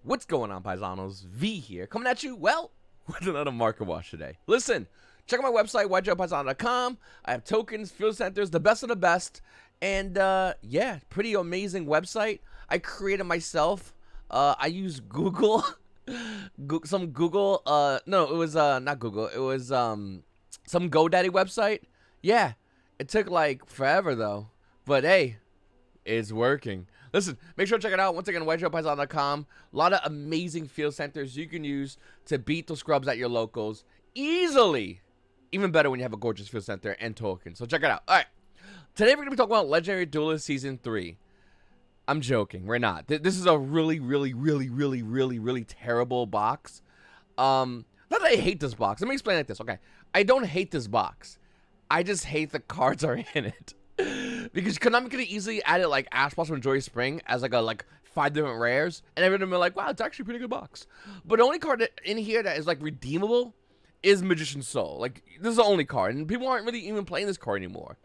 What's going on, Paisanos? V here, coming at you, well, with another market watch today. Listen, check out my website, YGOPaisano.com. I have tokens, field centers, the best of the best. And, yeah, pretty amazing website. I created myself. I use Google. Some Google, no, it was, not Google. It was, some GoDaddy website. Yeah, it took, like, forever, though. But, hey, it's working. Listen, make sure to check it out. Once again, YGOPaisano.com. A lot of amazing field centers you can use to beat those scrubs at your locals easily. Even better when you have a gorgeous field center and tokens. So check it out. All right. Today we're going to be talking about Legendary Duelist Season 3. I'm joking. We're not. This is a really terrible box. Not that I hate this box. Let me explain it like this. Okay. I don't hate this box. I just hate the cards are in it. Because Konami could have easily added like Ash Blossom and Joy Spring as like 5 different rares, and everyone would be like, wow, it's actually a pretty good box. But the only card in here that is like redeemable is Magician's Soul. Like, this is the only card, and people aren't really even playing this card anymore.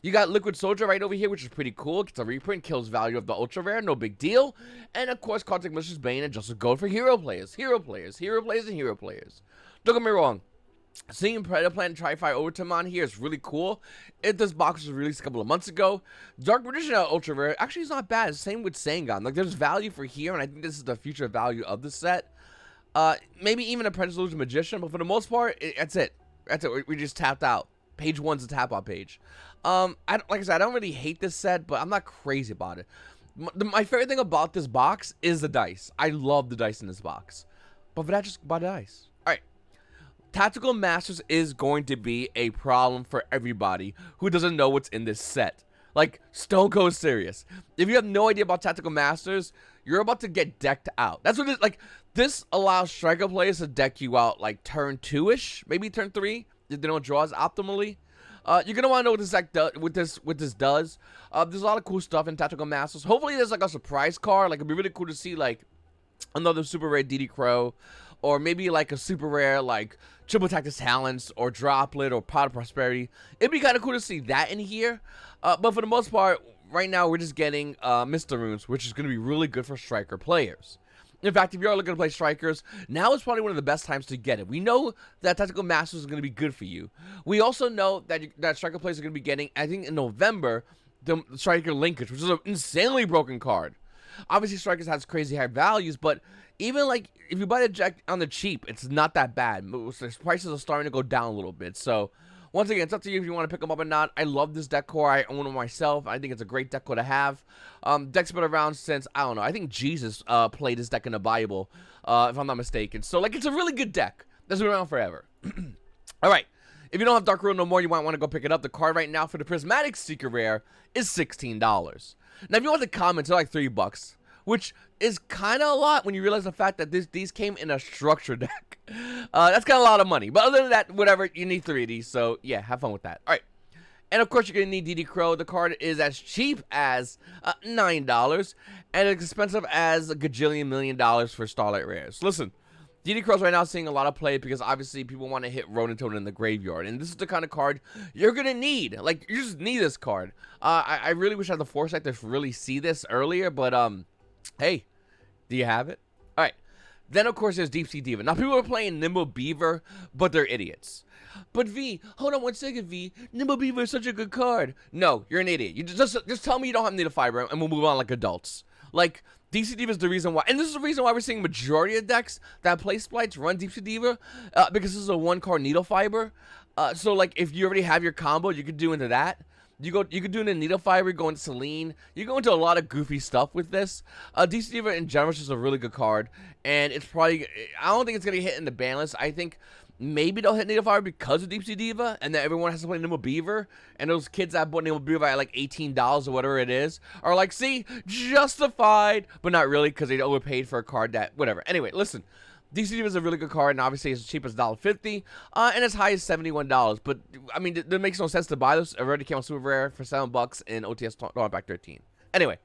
You got Liquid Soldier right over here, which is pretty cool. Gets a reprint, kills value of the ultra rare, no big deal. And of course, cards like Malicious Bane and Justice Gold for hero players, and hero players. Don't get me wrong. Seeing Predator Plant Tri-Fire Overtime on here is really cool. This box was released a couple of months ago. Dark Magician Ultra Rare actually is not bad. Same with Sangon. Like, there's value for here, and I think this is the future value of the set. Maybe even a Predator Illusion Magician, but for the most part, that's it. That's it. We just tapped out. Page 1's a tap out page. Like I said, I don't really hate this set, but I'm not crazy about it. My favorite thing about this box is the dice. I love the dice in this box. But for that, just buy the dice. Tactical Masters is going to be a problem for everybody who doesn't know what's in this set. Like, stone cold serious. If you have no idea about Tactical Masters, you're about to get decked out. That's what it is. Like, this allows striker players to deck you out like turn 2-ish, maybe turn 3, if they don't draw as optimally. You're gonna want to know what this deck does. There's a lot of cool stuff in Tactical Masters. Hopefully, there's like a surprise card. Like, it'd be really cool to see like another super rare DD Crow, or maybe like a super rare like Triple Tactics Talents or Droplet or Pot of Prosperity. It'd be kind of cool to see that in here. But for the most part, right now we're just getting Mr. Runes, which is going to be really good for striker players. In fact, if you are looking to play strikers, now is probably one of the best times to get it. We know that Tactical Masters is going to be good for you. We also know that striker players are going to be getting, I think in November, the Striker Linkage, which is an insanely broken card. Obviously, Strikers has crazy high values, but even like if you buy the deck on the cheap, it's not that bad. Prices are starting to go down a little bit. So once again, it's up to you if you want to pick them up or not. I love this deck core. I own it myself. I think it's a great deck core to have. Deck's been around since, I don't know, I think Jesus played this deck in the Bible, if I'm not mistaken. So like, it's a really good deck that's been around forever. All right. If you don't have Dark Rule no more, you might want to go pick it up. The card right now for the Prismatic Secret Rare is $16. Now, if you want the comments, they're like $3, which is kind of a lot when you realize the fact that these came in a structure deck. That's kind of a lot of money. But other than that, whatever, you need 3 of these. So, yeah, have fun with that. All right. And, of course, you're going to need DD Crow. The card is as cheap as $9 and as expensive as a gajillion million dollars for Starlight Rares. Listen, DD Crow's right now seeing a lot of play because, obviously, people want to hit Ronin Toad in the graveyard. And this is the kind of card you're going to need. Like, you just need this card. I really wish I had the foresight to really see this earlier, but, hey, do you have it? All right. Then, of course, there's Sea Diva. Now, people are playing Nimble Beaver, but they're idiots. But, V, hold on 1 second, V. Nimble Beaver is such a good card. No, you're an idiot. You just tell me you don't have Needle Fiber, and we'll move on like adults. Like, Sea Diva is the reason why. And this is the reason why we're seeing majority of decks that play Splites run Sea Diva, because this is a 1-card Needle Fiber. So, like, if you already have your combo, you could do into that. You could do it in Needle Fiber, go into Selene. You go into a lot of goofy stuff with this. Sea Diva in general is just a really good card. And it's probably, I don't think it's going to hit in the ban list. I think maybe they'll hit Needle Fiber because of Sea Diva, and then everyone has to play Nimble Beaver. And those kids that bought Nimble Beaver at like $18 or whatever it is are like, see, justified. But not really, because they overpaid for a card that, whatever. Anyway, listen. Sea Diva is a really good card, and obviously it's as cheap as $1.50, and as high as $71. But, I mean, it makes no sense to buy this. It already came on Super Rare for $7 in OTS Pack 13. Anyway,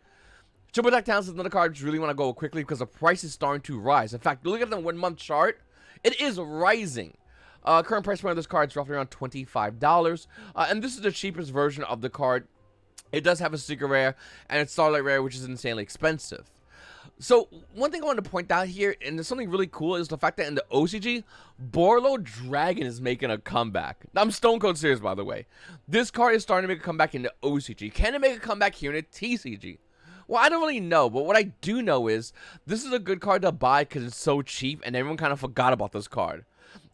Triple Deck Talents is another card you really want to go quickly because the price is starting to rise. In fact, look at the 1-month chart. It is rising. Current price point of this card is roughly around $25, and this is the cheapest version of the card. It does have a Secret Rare and it's Starlight Rare, which is insanely expensive. So one thing I want to point out here, and there's something really cool, is the fact that in the OCG, Borlo Dragon is making a comeback. I'm stone cold serious, by the way. This card is starting to make a comeback in the OCG. Can it make a comeback here in the TCG? Well, I don't really know, but what I do know is this is a good card to buy because it's so cheap, and everyone kind of forgot about this card.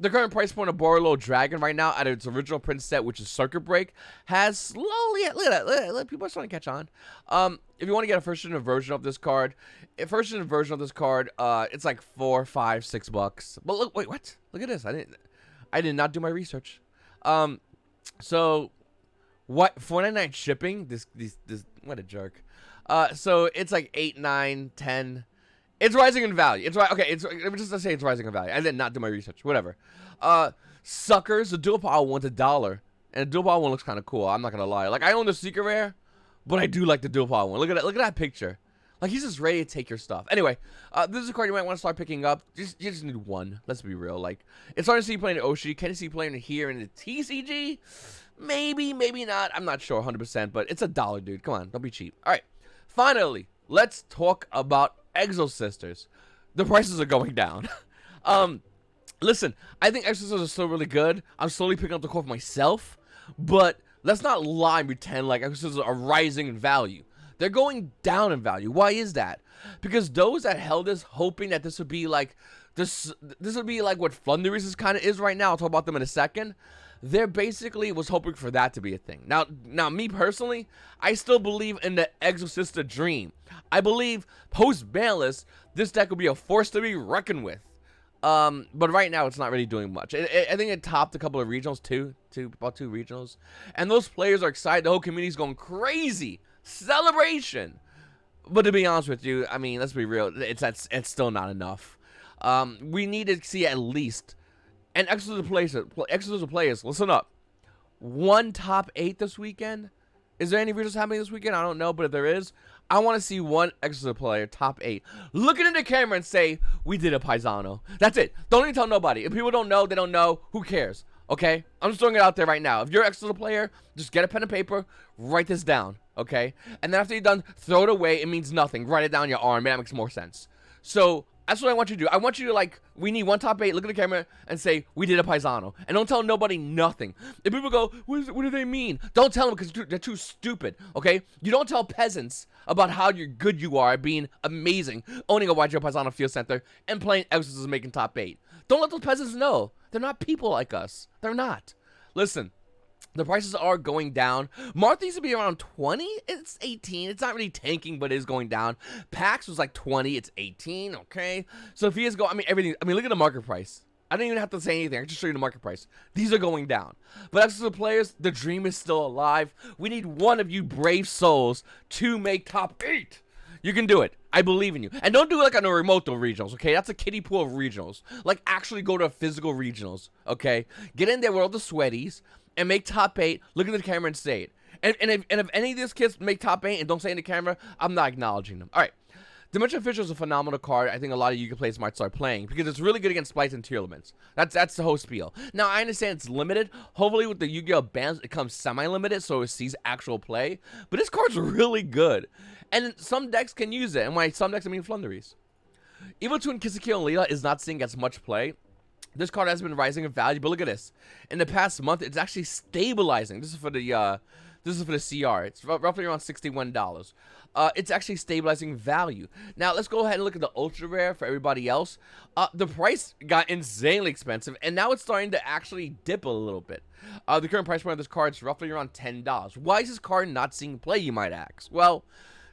The current price point of Borlo Dragon right now, out of its original print set, which is Circuit Break, has slowly, look at that, people are starting to catch on. If you want to get a first edition version of this card, it's like $4, $5, $6. But look, wait, what? Look at this. I did not do my research. So what? $4.99 shipping? This, what a jerk. So it's like 8, 9, 10. It's rising in value. It's right. Okay. Let me just say it's rising in value. I did not do my research. Whatever. Suckers. The dual power one's $1, and the dual power one looks kind of cool. I'm not gonna lie. Like, I own the secret rare, but I do like the dual power one. Look at that. Look at that picture. Like, he's just ready to take your stuff. Anyway, this is a card you might want to start picking up. You just need one. Let's be real. Like, it's hard to see you playing in OC. Can you see you playing here in the TCG? Maybe, maybe not. I'm not sure 100%, but it's $1, dude. Come on, don't be cheap. All right. Finally, let's talk about Exo Sisters. The prices are going down. Listen, I think Exo Sisters are still really good. I'm slowly picking up the core for myself, but let's not lie and pretend like Exo Sisters are rising in value. They're going down in value. Why is that? Because those that held this, hoping that this would be like this would be like what Flandery kind of is right now. I'll talk about them in a second. They're basically was hoping for that to be a thing. Now, me personally, I still believe in the Exo Sister dream. I believe post-banlist, this deck will be a force to be reckoned with. But right now, it's not really doing much. I think it topped a couple of regionals, about two regionals. And those players are excited. The whole community's going crazy. Celebration. But to be honest with you, I mean, let's be real. It's still not enough. We need to see at least... And Exo players, listen up. One top 8 this weekend. Is there any regionals happening this weekend? I don't know, but if there is, I want to see one Exo player top 8 looking in the camera and say, "We did a Paisano." That's it. Don't even tell nobody. If people don't know, they don't know. Who cares? Okay? I'm just throwing it out there right now. If you're an Exo player, just get a pen and paper, write this down. Okay? And then after you're done, throw it away. It means nothing. Write it down your arm. That makes more sense. So that's what I want you to do. I want you to, like, we need one top 8, look at the camera, and say, "We did a Paisano." And don't tell nobody nothing. If people go, what do they mean? Don't tell them because they're too stupid, okay? You don't tell peasants about how good you are, being amazing, owning a YGOPaisano Field Center, and playing Exorcism and making top 8. Don't let those peasants know. They're not people like us. They're not. Listen. The prices are going down. Martha used to be around 20. It's 18. It's not really tanking, but it is going down. Pax was like 20. It's 18. Okay. Sophia's I mean, everything. I mean, look at the market price. I don't even have to say anything. I just show you the market price. These are going down. But as for the players, the dream is still alive. We need one of you brave souls to make top 8. You can do it. I believe in you. And don't do it like on a remote regionals, okay? That's a kiddie pool of regionals. Like, actually go to physical regionals, okay? Get in there with all the sweaties and make top 8, look at the camera and say it. And if any of these kids make top 8 and don't say it in the camera, I'm not acknowledging them. All right. Dimension Fisher is a phenomenal card. I think a lot of Yu-Gi-Oh players might start playing because it's really good against splites and tier limits. That's the whole spiel. Now, I understand it's limited. Hopefully, with the Yu-Gi-Oh bans, it comes semi-limited so it sees actual play. But this card's really good. And some decks can use it. And by some decks, I mean Flanderies. Evil Twin Kiseki and Leela is not seeing as much play. This card has been rising in value, but look at this. In the past month, it's actually stabilizing. This is for the CR. It's roughly around $61. It's actually stabilizing value. Now, let's go ahead and look at the ultra rare for everybody else. The price got insanely expensive, and now it's starting to actually dip a little bit. The current price point of this card is roughly around $10. Why is this card not seeing play, you might ask? Well,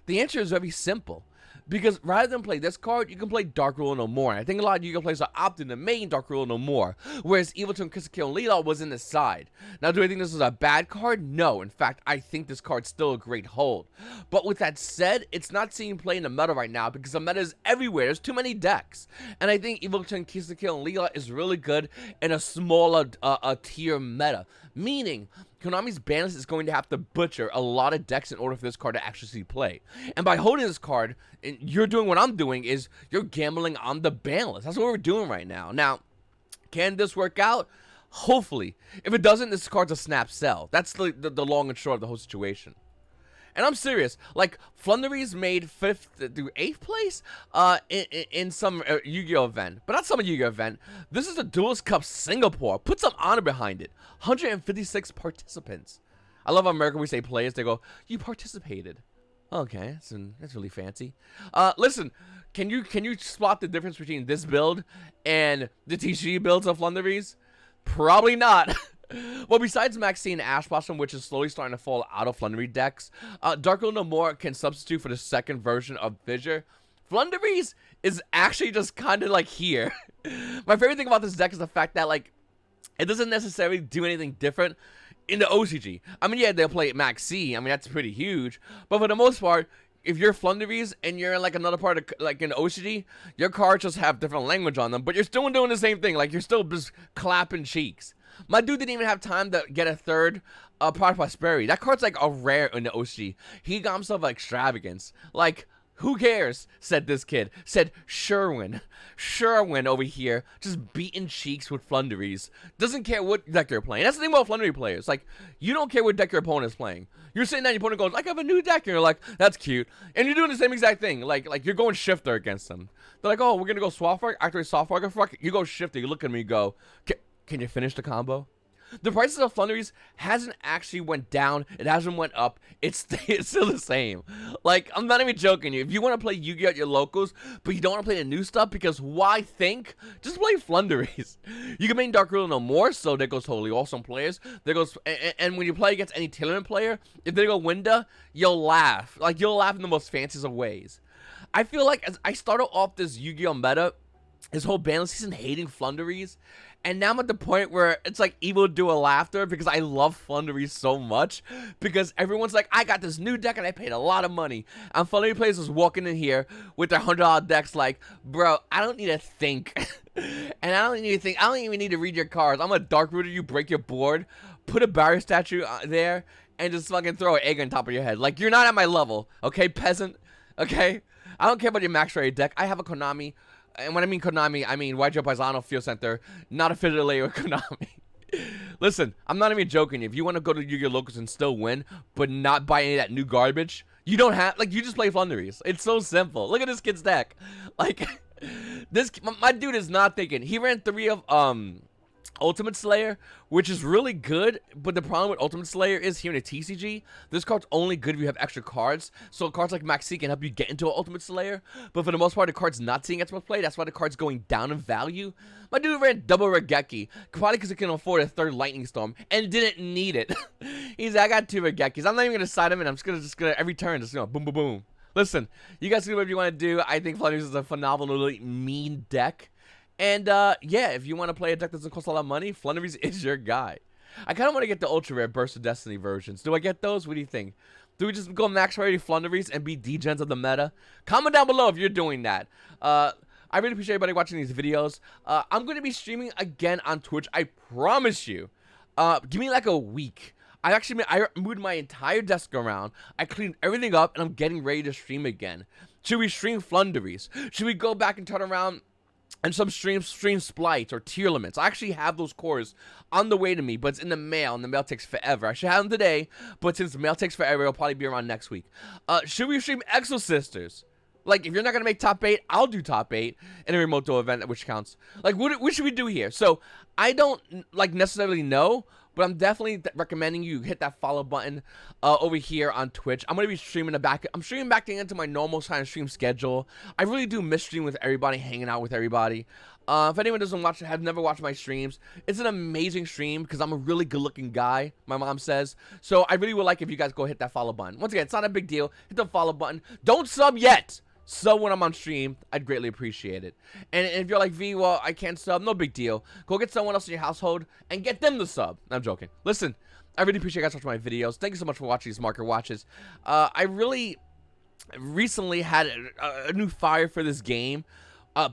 the answer is very simple. Because rather than play this card, you can play Dark Ruler No More. And I think a lot of Yu-Gi-Oh players are opting to main Dark Ruler No More, whereas Evil Twin Kiseki and Leela was in the side. Now, do I think this is a bad card? No. In fact, I think this card's still a great hold. But with that said, it's not seeing play in the meta right now because the meta is everywhere. There's too many decks. And I think Evil Twin Kiseki and Leela is really good in a smaller tier meta. Meaning, Konami's ban list is going to have to butcher a lot of decks in order for this card to actually see play. And by holding this card, you're doing what I'm doing is you're gambling on the ban list. That's what we're doing right now. Now, can this work out? Hopefully. If it doesn't, this card's a snap sell. That's the long and short of the whole situation. And I'm serious. Like, Flandery's made 5th through 8th place in some Yu-Gi-Oh event. But not some Yu-Gi-Oh event. This is the Duelist Cup Singapore. Put some honor behind it. 156 participants. I love how America we say players. They go, you participated. Okay, that's really fancy. Listen, can you spot the difference between this build and the TCG builds of Flandery's? Probably not. Well, besides Maxine Ash Blossom, which is slowly starting to fall out of Flandery decks, Dark Will No More can substitute for the second version of Fissure. Flandery's is actually just kind of like here. My favorite thing about this deck is the fact that, like, it doesn't necessarily do anything different in the OCG. I mean, yeah, they'll play Max C. I mean, that's pretty huge. But for the most part, if you're Flandery's and you're in, like, another part of, like, in OCG, your cards just have different language on them. But you're still doing the same thing. Like, you're still just clapping cheeks. My dude didn't even have time to get a third Product Prosperity. That card's, like, a rare in the OCG. He got himself an extravagance. Like, who cares, said this kid. Said Sherwin over here, just beating cheeks with Flandery's. Doesn't care what deck you're playing. That's the thing about Flandery players. Like, you don't care what deck your opponent's playing. You're sitting there and your opponent goes, I have a new deck. And you're like, that's cute. And you're doing the same exact thing. Like you're going Shifter against them. They're like, oh, we're going to go Swathwork. Activate Swathwork. You go Shifter. You look at me and go, can you finish the combo? The prices of Flandery's hasn't actually went down. It hasn't went up. It's still the same. Like, I'm not even joking you. If you want to play Yu-Gi-Oh at your locals, but you don't want to play the new stuff, because why think? Just play Flandery's. You can main Dark Ruler No More, so there goes totally awesome players. There goes, and when you play against any tournament player, if they go Winda, you'll laugh. Like, you'll laugh in the most fanciest of ways. I feel like as I started off this Yu-Gi-Oh meta, this whole ban season hating Flandery's, and now I'm at the point where it's like evil dual laughter because I love Flandery so much. Because everyone's like, I got this new deck and I paid a lot of money. And Flandery players was walking in here with their $100 decks like, bro, I don't need to think. And I don't need to think. I don't even need to read your cards. I'm a Dark Rooter you, break your board, put a barrier statue there, and just fucking throw an egg on top of your head. Like, you're not at my level, okay, peasant? Okay? I don't care about your max rated deck. I have a Konami. And when I mean Konami, I mean YGOPaisano Field Center, not affiliated with Konami. Listen, I'm not even joking. If you want to go to Yu-Gi-Oh! Locals and still win, but not buy any of that new garbage, you don't have, like, you just play Flandery's. It's so simple. Look at this kid's deck. Like, my dude is not thinking. He ran 3 of, Ultimate Slayer, which is really good, but the problem with Ultimate Slayer is here in a TCG, this card's only good if you have extra cards, so cards like Maxi can help you get into an Ultimate Slayer, but for the most part, the card's not seeing as much play, that's why the card's going down in value. My dude ran double Regeki, probably because he can afford a 3rd Lightning Storm, and didn't need it. He's like, I got 2 Regekis, I'm not even going to side him, and I'm just gonna every turn, just boom, boom, boom. Listen, you guys can do whatever you want to do. I think Flandery's is a phenomenally mean deck. And, yeah, if you want to play a deck that doesn't cost a lot of money, Flandery's is your guy. I kind of want to get the Ultra Rare Burst of Destiny versions. Do I get those? What do you think? Do we just go max priority Flandery's and be degens of the meta? Comment down below if you're doing that. I really appreciate everybody watching these videos. I'm going to be streaming again on Twitch. I promise you. Give me like a week. I moved my entire desk around. I cleaned everything up, and I'm getting ready to stream again. Should we stream Flandery's? Should we go back and turn around and some stream splites or tier limits? I actually have those cores on the way to me, but it's in the mail, and the mail takes forever. I should have them today, but since the mail takes forever, it'll probably be around next week. Should we stream Exo Sisters? Like, if you're not going to make top 8, I'll do top 8 in a remote duel event, which counts. Like, what should we do here? So, I don't, like, necessarily know, but I'm definitely recommending you hit that follow button over here on Twitch. I'm going to be streaming I'm streaming back into my normal kind of stream schedule. I really do miss streaming with everybody, hanging out with everybody. If anyone doesn't watch it, have never watched my streams, it's an amazing stream because I'm a really good-looking guy, my mom says. So I really would like if you guys go hit that follow button. Once again, it's not a big deal. Hit the follow button. Don't sub yet. Sub when I'm on stream. I'd greatly appreciate it. And if you're like, V, well, I can't sub, no big deal. Go get someone else in your household and get them to sub. I'm joking. Listen, I really appreciate you guys watching my videos. Thank you so much for watching these market watches. I really recently had a new fire for this game.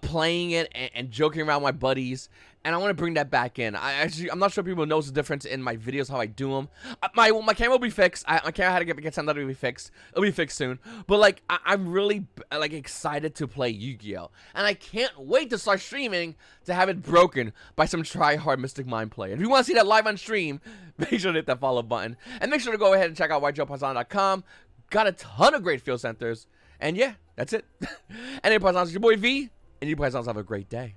Playing it and joking around with my buddies, and I want to bring that back in. I'm not sure people knows the difference in my videos, how I do them. My camera will be fixed. My camera had to get something to be fixed. It'll be fixed soon. But like, I'm really like excited to play Yu-Gi-Oh, and I can't wait to start streaming to have it broken by some try-hard Mystic Mind player. If you want to see that live on stream, make sure to hit that follow button, and make sure to go ahead and check out YGOPaisano.com. got a ton of great field centers. And yeah, that's it. And you Paisanos, your boy V, and you Paisanos have a great day.